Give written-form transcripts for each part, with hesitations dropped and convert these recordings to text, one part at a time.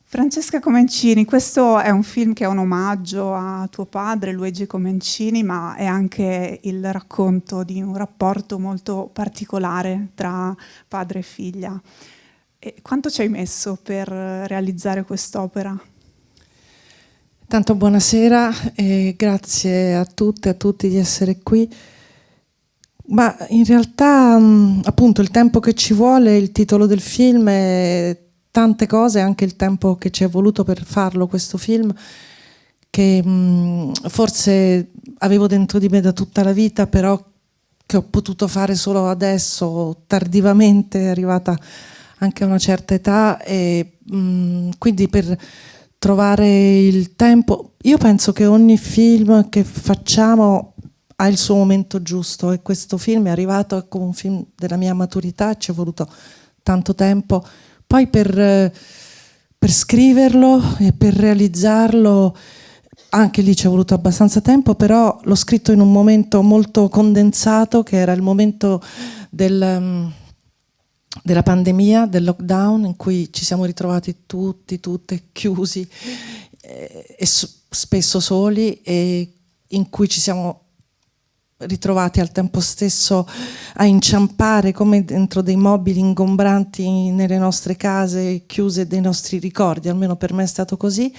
Francesca Comencini, questo è un film che è un omaggio a tuo padre, Luigi Comencini, ma è anche il racconto di un rapporto molto particolare tra padre e figlia. E quanto ci hai messo per realizzare quest'opera? Tanto buonasera e grazie a tutte e a tutti di essere qui. Ma in realtà, appunto, il tempo che ci vuole, il titolo del film è tante cose, anche il tempo che ci è voluto per farlo questo film, che forse avevo dentro di me da tutta la vita, però che ho potuto fare solo adesso, tardivamente, arrivata anche a una certa età, e quindi per trovare il tempo, io penso che ogni film che facciamo ha il suo momento giusto, e questo film è arrivato come un film della mia maturità, ci è voluto tanto tempo. Poi per scriverlo e per realizzarlo anche lì ci è voluto abbastanza tempo, però l'ho scritto in un momento molto condensato, che era il momento della pandemia, del lockdown, in cui ci siamo ritrovati tutte chiusi e spesso soli, e in cui ci siamo ritrovati al tempo stesso a inciampare come dentro dei mobili ingombranti nelle nostre case chiuse, dei nostri ricordi, almeno per me è stato così,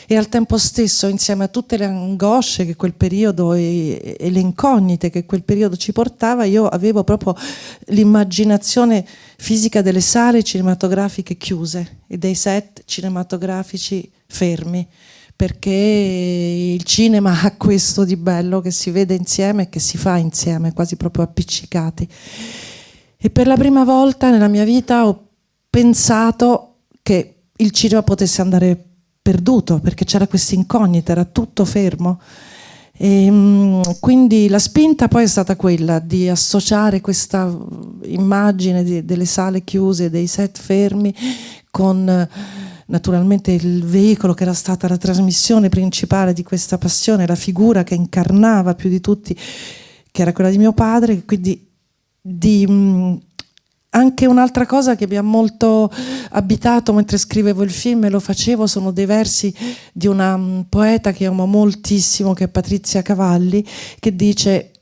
e al tempo stesso, insieme a tutte le angosce che quel periodo e le incognite che quel periodo ci portava, io avevo proprio l'immaginazione fisica delle sale cinematografiche chiuse e dei set cinematografici fermi, perché il cinema ha questo di bello, che si vede insieme e che si fa insieme, quasi proprio appiccicati. E per la prima volta nella mia vita ho pensato che il cinema potesse andare perduto, perché c'era questa incognita, era tutto fermo. E quindi la spinta poi è stata quella di associare questa immagine delle sale chiuse, dei set fermi, con naturalmente il veicolo che era stata la trasmissione principale di questa passione, la figura che incarnava più di tutti, che era quella di mio padre. Quindi anche un'altra cosa che mi ha molto abitato mentre scrivevo il film, e lo facevo, sono dei versi di una poeta che amo moltissimo, che è Patrizia Cavalli, che dice: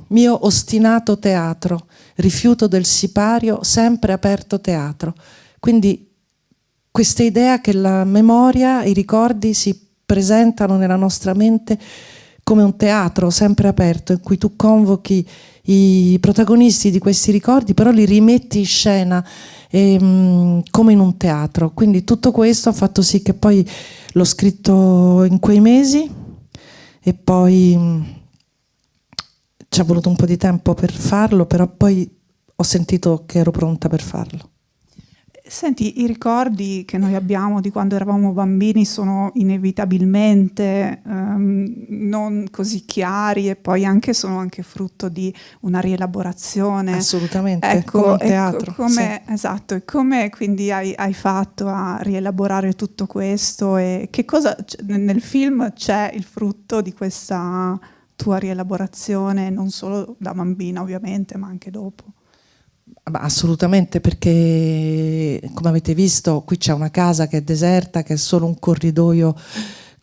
mio ostinato teatro, rifiuto del sipario, sempre aperto teatro. Quindi questa idea che la memoria, i ricordi si presentano nella nostra mente come un teatro sempre aperto, in cui tu convochi i protagonisti di questi ricordi, però li rimetti in scena come in un teatro. Quindi tutto questo ha fatto sì che poi l'ho scritto in quei mesi, e poi ci è voluto un po' di tempo per farlo, però poi ho sentito che ero pronta per farlo. Senti, i ricordi che noi abbiamo di quando eravamo bambini sono inevitabilmente non così chiari, e poi sono anche frutto di una rielaborazione. Assolutamente, ecco, come un teatro. Come, sì. Esatto, e come quindi hai fatto a rielaborare tutto questo, e che cosa nel film c'è il frutto di questa tua rielaborazione, non solo da bambina ovviamente, ma anche dopo? Assolutamente, perché come avete visto qui c'è una casa che è deserta, che è solo un corridoio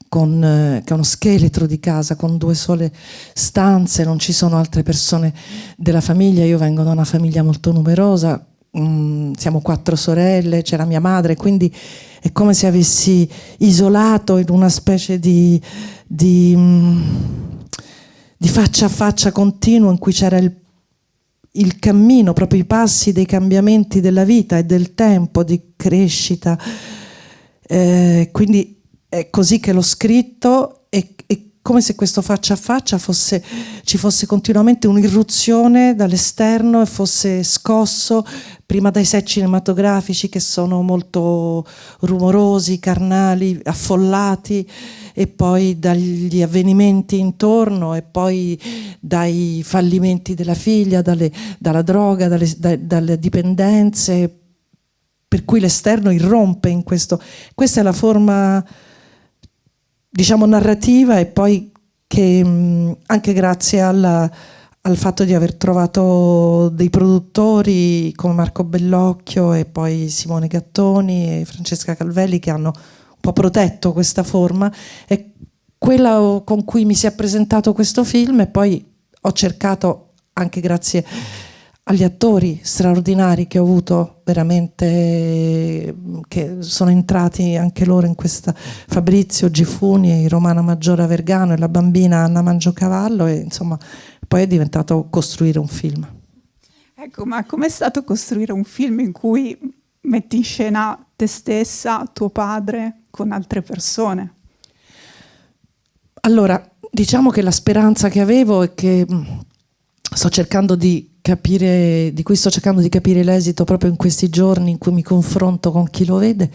che è uno scheletro di casa con 2 sole stanze, non ci sono altre persone della famiglia. Io vengo da una famiglia molto numerosa, siamo 4 sorelle, c'è la mia madre, quindi è come se avessi isolato in una specie di faccia a faccia continuo, in cui c'era il cammino, proprio i passi dei cambiamenti della vita e del tempo di crescita. Quindi è così che l'ho scritto, e come se questo faccia a faccia ci fosse continuamente un'irruzione dall'esterno e fosse scosso prima dai set cinematografici, che sono molto rumorosi, carnali, affollati, e poi dagli avvenimenti intorno, e poi dai fallimenti della figlia, dalla droga, dalle dipendenze, per cui l'esterno irrompe in questo. Questa è la forma, diciamo, narrativa, e poi che anche grazie alla al fatto di aver trovato dei produttori come Marco Bellocchio e poi Simone Gattoni e Francesca Calvelli che hanno un po' protetto questa forma, e quella con cui mi si è presentato questo film, e poi ho cercato, anche grazie agli attori straordinari che ho avuto, veramente, che sono entrati anche loro in questa, Fabrizio Gifuni, Romana Maggiore Vergano e la bambina Anna Mangiocavallo, e insomma poi è diventato costruire un film. Ecco, ma com'è stato costruire un film in cui metti in scena te stessa, tuo padre, con altre persone? Allora, diciamo che la speranza che avevo è che sto cercando di capire, di cui sto cercando di capire l'esito proprio in questi giorni in cui mi confronto con chi lo vede,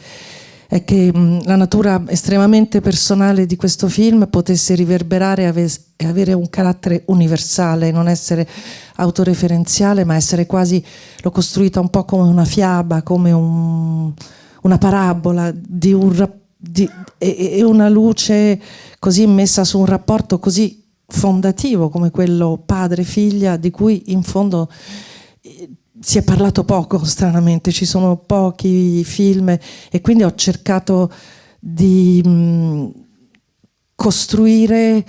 è che la natura estremamente personale di questo film potesse riverberare e avere un carattere universale, non essere autoreferenziale, ma essere quasi, l'ho costruita un po' come una fiaba, come una parabola e una luce così messa su un rapporto così fondativo come quello padre-figlia, di cui in fondo si è parlato poco, stranamente, ci sono pochi film, e quindi ho cercato di costruire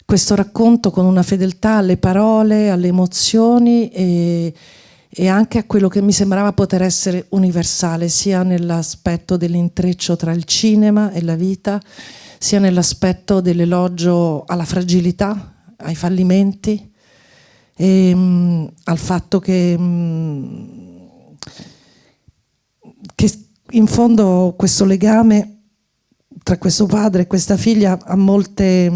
questo racconto con una fedeltà alle parole, alle emozioni e anche a quello che mi sembrava poter essere universale, sia nell'aspetto dell'intreccio tra il cinema e la vita, sia nell'aspetto dell'elogio alla fragilità, ai fallimenti, e al fatto che in fondo questo legame tra questo padre e questa figlia ha molte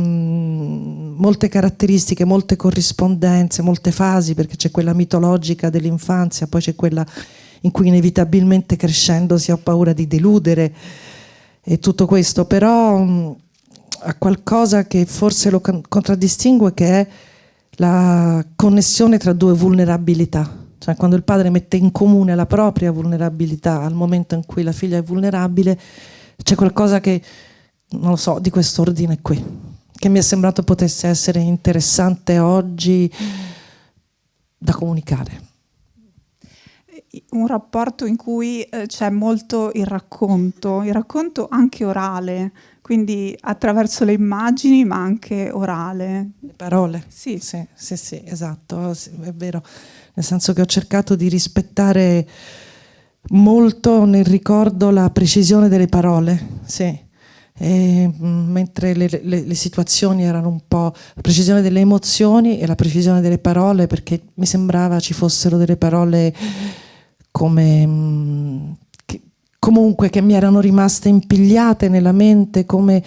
caratteristiche, molte corrispondenze, molte fasi, perché c'è quella mitologica dell'infanzia, poi c'è quella in cui inevitabilmente crescendo si ha paura di deludere e tutto questo, però ha qualcosa che forse lo contraddistingue, che è la connessione tra due vulnerabilità. Cioè, quando il padre mette in comune la propria vulnerabilità al momento in cui la figlia è vulnerabile, c'è qualcosa che, non lo so, di quest'ordine qui, che mi è sembrato potesse essere interessante oggi da comunicare. Un rapporto in cui c'è molto il racconto anche orale, quindi attraverso le immagini ma anche orale. Le parole? Sì, sì, esatto, sì, è vero, nel senso che ho cercato di rispettare molto nel ricordo la precisione delle parole, sì. Mentre le situazioni erano un po' la precisione delle emozioni e la precisione delle parole, perché mi sembrava ci fossero delle parole come comunque che mi erano rimaste impigliate nella mente, come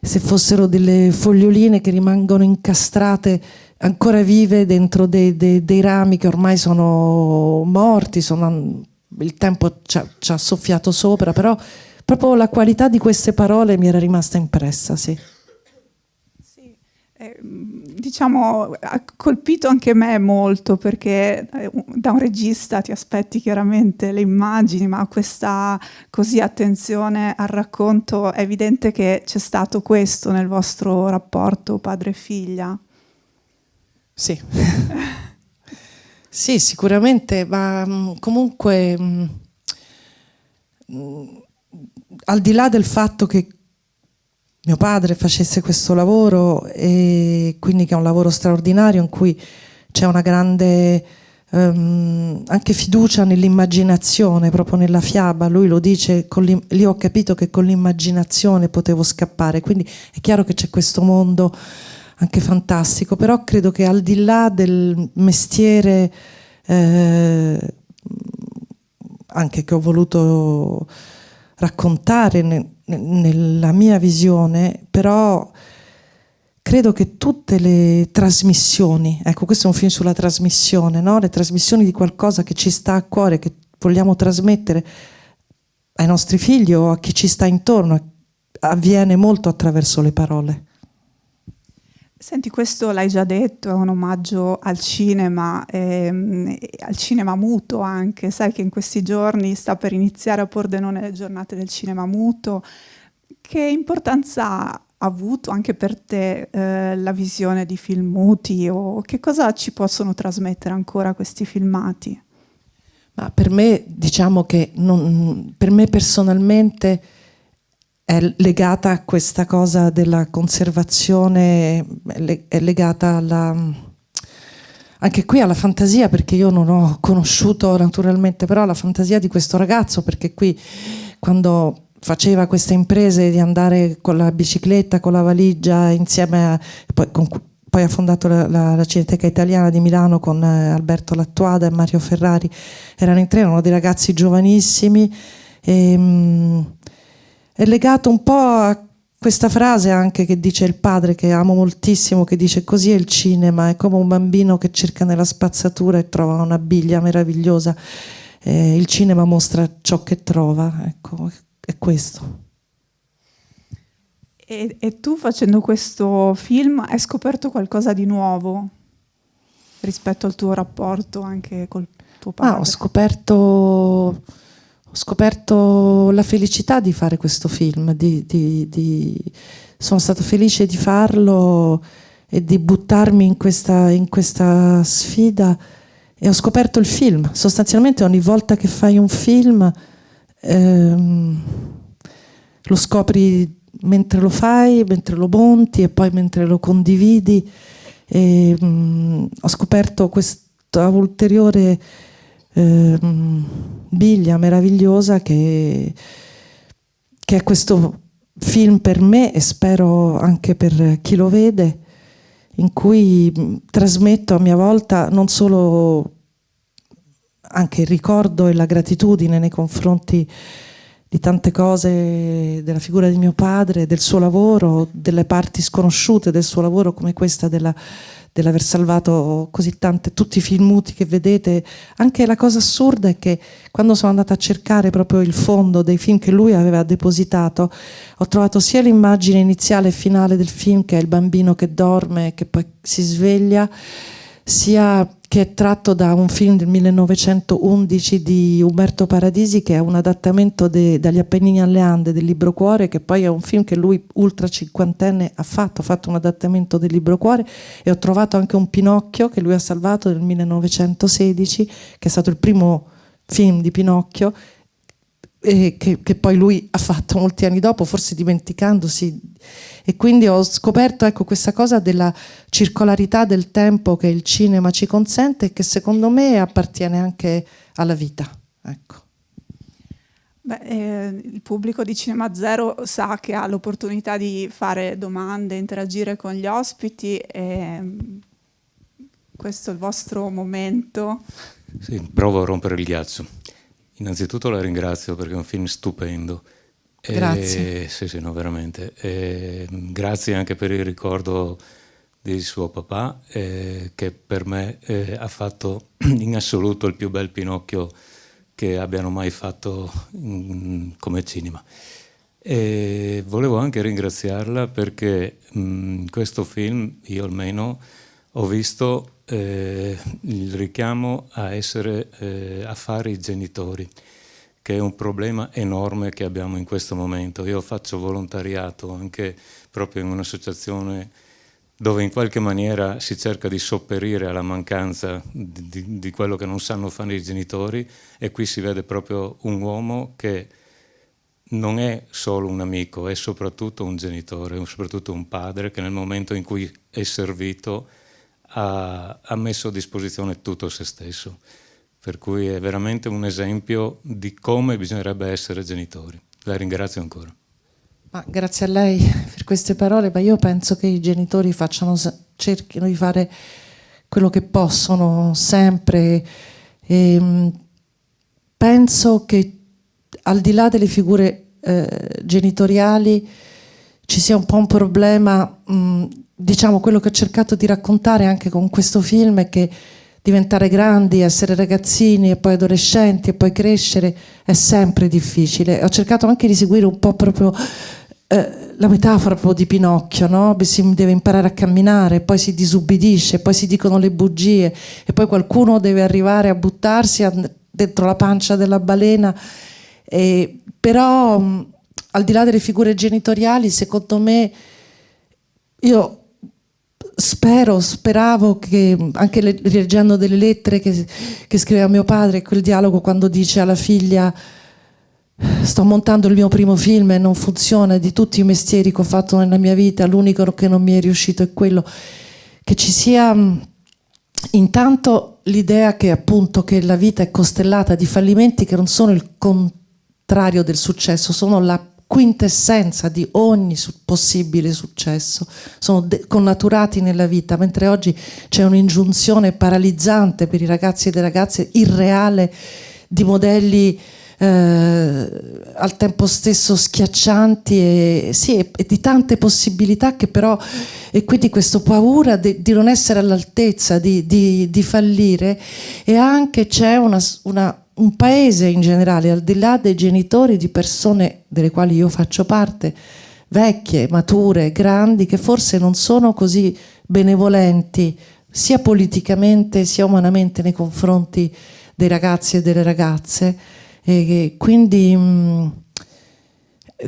se fossero delle foglioline che rimangono incastrate ancora vive dentro dei rami che ormai sono morti, il tempo ci ha soffiato sopra, però proprio la qualità di queste parole mi era rimasta impressa, sì. Sì. Diciamo, ha colpito anche me molto, perché da un regista ti aspetti chiaramente le immagini, ma questa così attenzione al racconto, è evidente che c'è stato questo nel vostro rapporto padre e figlia. Sì. Sì, sicuramente, ma comunque al di là del fatto che mio padre facesse questo lavoro, e quindi che è un lavoro straordinario in cui c'è una grande anche fiducia nell'immaginazione, proprio nella fiaba, lui lo dice, lì ho capito che con l'immaginazione potevo scappare, quindi è chiaro che c'è questo mondo anche fantastico, però credo che al di là del mestiere anche che ho voluto raccontare nella mia visione, però credo che tutte le trasmissioni, ecco, questo è un film sulla trasmissione, no? Le trasmissioni di qualcosa che ci sta a cuore, che vogliamo trasmettere ai nostri figli o a chi ci sta intorno, avviene molto attraverso le parole. Senti, questo l'hai già detto, è un omaggio al cinema muto anche. Sai che in questi giorni sta per iniziare a Pordenone le giornate del cinema muto. Che importanza avuto anche per te la visione di film muti, o che cosa ci possono trasmettere ancora questi filmati? Ma per me, diciamo che per me personalmente è legata a questa cosa della conservazione, è legata anche qui alla fantasia, perché io non ho conosciuto naturalmente, però la fantasia di questo ragazzo, perché qui quando faceva queste imprese di andare con la bicicletta, con la valigia, insieme a... Poi ha fondato la Cineteca Italiana di Milano con Alberto Lattuada e Mario Ferrari. Erano in tre, erano dei ragazzi giovanissimi. È legato un po' a questa frase anche che dice il padre, che amo moltissimo, che dice: così è il cinema, è come un bambino che cerca nella spazzatura e trova una biglia meravigliosa. Il cinema mostra ciò che trova, ecco, è questo. E tu, facendo questo film, hai scoperto qualcosa di nuovo rispetto al tuo rapporto anche col tuo padre? Ho scoperto la felicità di fare questo film, sono stata felice di farlo e di buttarmi in questa sfida, e ho scoperto il film. Sostanzialmente ogni volta che fai un film lo scopri mentre lo fai, mentre lo monti e poi mentre lo condividi. Ho scoperto questa ulteriore biglia meravigliosa che è questo film per me, e spero anche per chi lo vede, in cui trasmetto a mia volta non solo anche il ricordo e la gratitudine nei confronti di tante cose, della figura di mio padre, del suo lavoro, delle parti sconosciute del suo lavoro, come questa dell'aver salvato così tante, tutti i film muti che vedete. Anche la cosa assurda è che quando sono andata a cercare proprio il fondo dei film che lui aveva depositato, ho trovato sia l'immagine iniziale e finale del film, che è il bambino che dorme e che poi si sveglia, sia che è tratto da un film del 1911 di Umberto Paradisi, che è un adattamento dagli Appennini alle Ande del Libro Cuore, che poi è un film che lui, ultra cinquantenne, ha fatto un adattamento del Libro Cuore. E ho trovato anche un Pinocchio che lui ha salvato del 1916, che è stato il primo film di Pinocchio, che poi lui ha fatto molti anni dopo, forse dimenticandosi. E quindi ho scoperto, ecco, questa cosa della circolarità del tempo che il cinema ci consente, e che secondo me appartiene anche alla vita, ecco. Il pubblico di Cinema Zero sa che ha l'opportunità di fare domande, interagire con gli ospiti, e questo è il vostro momento. Sì, provo a rompere il ghiaccio. Innanzitutto la ringrazio perché è un film stupendo. Grazie. Sì, no, veramente. Grazie anche per il ricordo di suo papà, che per me ha fatto in assoluto il più bel Pinocchio che abbiano mai fatto come cinema. E volevo anche ringraziarla perché questo film, io almeno, ho visto il richiamo a fare i genitori, che è un problema enorme che abbiamo in questo momento. Io faccio volontariato anche proprio in un'associazione dove in qualche maniera si cerca di sopperire alla mancanza di quello che non sanno fare i genitori, e qui si vede proprio un uomo che non è solo un amico, è soprattutto un genitore, è soprattutto un padre che nel momento in cui è servito ha messo a disposizione tutto se stesso, per cui è veramente un esempio di come bisognerebbe essere genitori. La ringrazio ancora. Ma grazie a lei per queste parole, ma io penso che i genitori cerchino di fare quello che possono sempre, e penso che al di là delle figure genitoriali ci sia un po' un problema. Diciamo, quello che ho cercato di raccontare anche con questo film è che diventare grandi, essere ragazzini e poi adolescenti e poi crescere è sempre difficile. Ho cercato anche di seguire un po' proprio la metafora proprio di Pinocchio, no? Si deve imparare a camminare, poi si disubbidisce, poi si dicono le bugie e poi qualcuno deve arrivare a buttarsi dentro la pancia della balena. Però al di là delle figure genitoriali, secondo me io speravo che, anche rileggendo delle lettere che scriveva mio padre, quel dialogo quando dice alla figlia: sto montando il mio primo film e non funziona, di tutti i mestieri che ho fatto nella mia vita l'unico che non mi è riuscito è quello, che ci sia intanto l'idea che appunto che la vita è costellata di fallimenti che non sono il contrario del successo, sono la quintessenza di ogni possibile successo, sono connaturati nella vita, mentre oggi c'è un'ingiunzione paralizzante per i ragazzi e le ragazze, irreale, di modelli al tempo stesso schiaccianti e di tante possibilità che però, e quindi questa paura di non essere all'altezza, di fallire, e anche c'è un paese in generale, al di là dei genitori, di persone delle quali io faccio parte, vecchie, mature, grandi, che forse non sono così benevolenti sia politicamente sia umanamente nei confronti dei ragazzi e delle ragazze. E quindi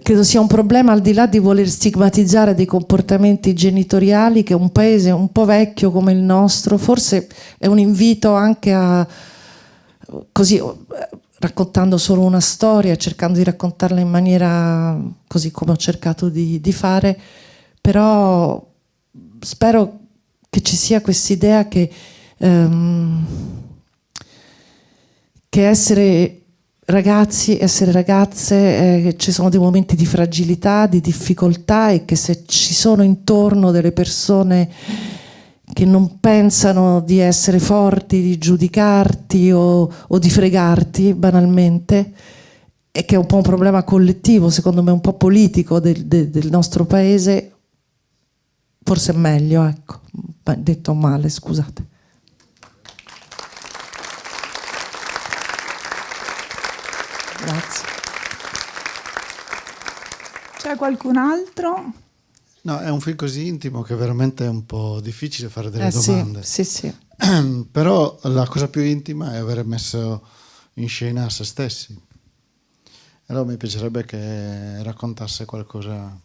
credo sia un problema, al di là di voler stigmatizzare dei comportamenti genitoriali, che un paese un po' vecchio come il nostro, forse è un invito anche a, così, raccontando solo una storia, cercando di raccontarla in maniera così come ho cercato di fare, però spero che ci sia quest'idea che essere ragazzi, essere ragazze, ci sono dei momenti di fragilità, di difficoltà, e che se ci sono intorno delle persone che non pensano di essere forti, di giudicarti o di fregarti banalmente, e che è un po' un problema collettivo, secondo me un po' politico del nostro paese, forse è meglio, ecco, detto male, scusate. Grazie. C'è qualcun altro? No, è un film così intimo che veramente è un po' difficile fare delle domande. Sì. Però la cosa più intima è aver messo in scena se stessi. Allora mi piacerebbe che raccontasse qualcosa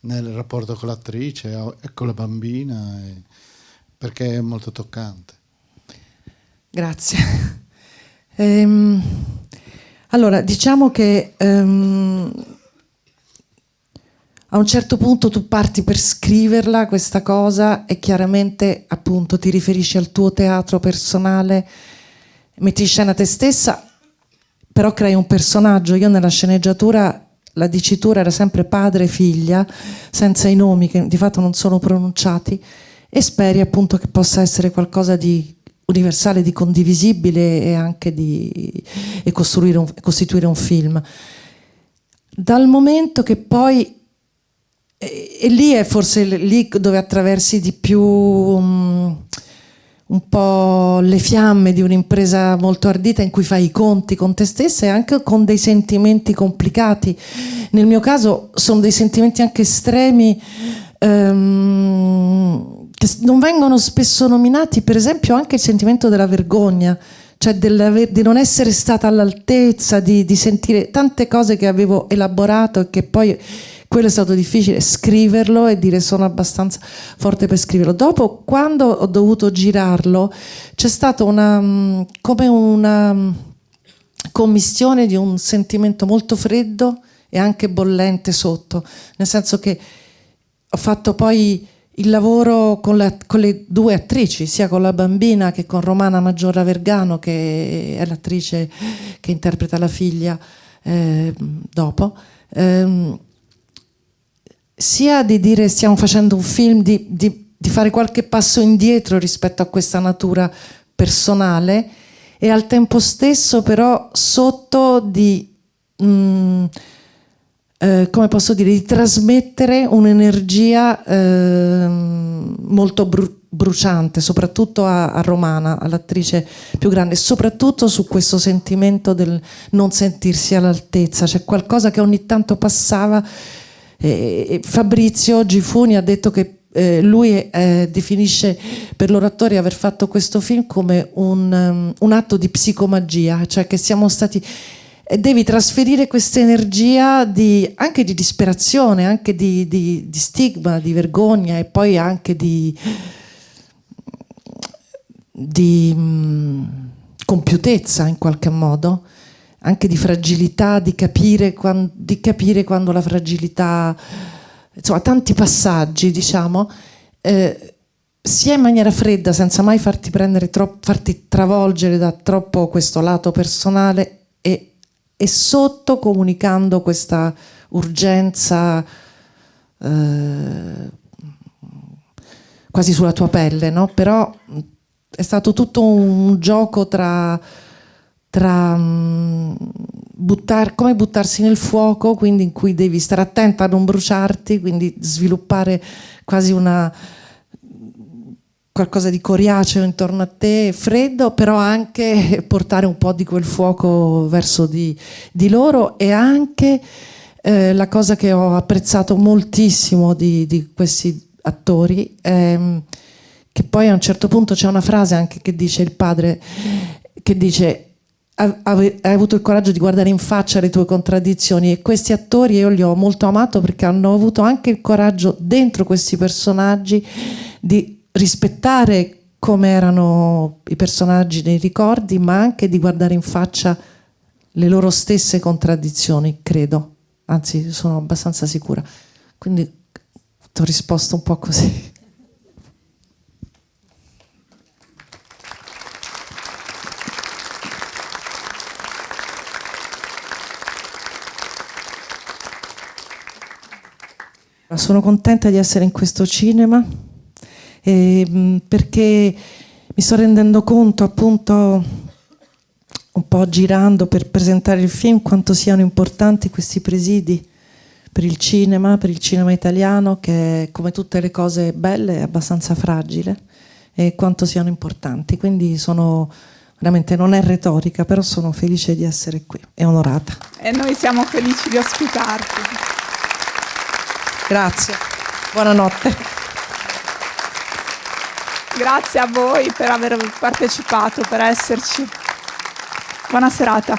nel rapporto con l'attrice e con la bambina, perché è molto toccante. Grazie. Allora, diciamo che a un certo punto tu parti per scriverla questa cosa, e chiaramente appunto ti riferisci al tuo teatro personale, metti in scena te stessa, però crei un personaggio. Io nella sceneggiatura la dicitura era sempre padre e figlia, senza i nomi che di fatto non sono pronunciati, e speri appunto che possa essere qualcosa di universale, di condivisibile, e anche e costituire un film. Dal momento che poi, e lì è forse lì dove attraversi di più un po' le fiamme di un'impresa molto ardita, in cui fai i conti con te stessa e anche con dei sentimenti complicati. Nel mio caso sono dei sentimenti anche estremi, che non vengono spesso nominati, per esempio anche il sentimento della vergogna, cioè di non essere stata all'altezza, di sentire tante cose che avevo elaborato, e che poi quello è stato difficile scriverlo e dire sono abbastanza forte per scriverlo. Dopo, quando ho dovuto girarlo, c'è stata come una commistione di un sentimento molto freddo e anche bollente sotto, nel senso che ho fatto poi il lavoro con le due attrici, sia con la bambina che con Romana Maggiorra Vergano, che è l'attrice che interpreta la figlia dopo, sia di dire stiamo facendo un film, di fare qualche passo indietro rispetto a questa natura personale, e al tempo stesso però sotto come posso dire, di trasmettere un'energia molto bruciante, soprattutto a Romana, all'attrice più grande, soprattutto su questo sentimento del non sentirsi all'altezza. C'è qualcosa che ogni tanto passava. Fabrizio Gifuni ha detto che lui definisce per l'oratorio aver fatto questo film come un atto di psicomagia, cioè che siamo stati... e devi trasferire questa energia anche di disperazione, anche di stigma, di vergogna e poi anche di compiutezza in qualche modo, anche di fragilità, di capire quando la fragilità, insomma tanti passaggi, diciamo, sia in maniera fredda, senza mai farti travolgere da troppo questo lato personale, e sotto comunicando questa urgenza quasi sulla tua pelle, no? Però è stato tutto un gioco tra come buttarsi nel fuoco, quindi in cui devi stare attenta a non bruciarti, quindi sviluppare quasi qualcosa di coriaceo intorno a te, freddo, però anche portare un po' di quel fuoco verso di loro. E anche la cosa che ho apprezzato moltissimo di questi attori, che poi a un certo punto c'è una frase anche che dice il padre, che dice: hai avuto il coraggio di guardare in faccia le tue contraddizioni. E questi attori io li ho molto amato perché hanno avuto anche il coraggio, dentro questi personaggi, di rispettare come erano i personaggi nei ricordi, ma anche di guardare in faccia le loro stesse contraddizioni, credo, anzi sono abbastanza sicura. Quindi ti ho risposto un po' così. Sono contenta di essere in questo cinema, perché mi sto rendendo conto, appunto, un po' girando per presentare il film, quanto siano importanti questi presidi per il cinema italiano, che come tutte le cose belle è abbastanza fragile, e quanto siano importanti. Quindi sono veramente, non è retorica, però sono felice di essere qui e onorata. E noi siamo felici di ospitarti. Grazie, buonanotte. Grazie a voi per aver partecipato, per esserci. Buona serata.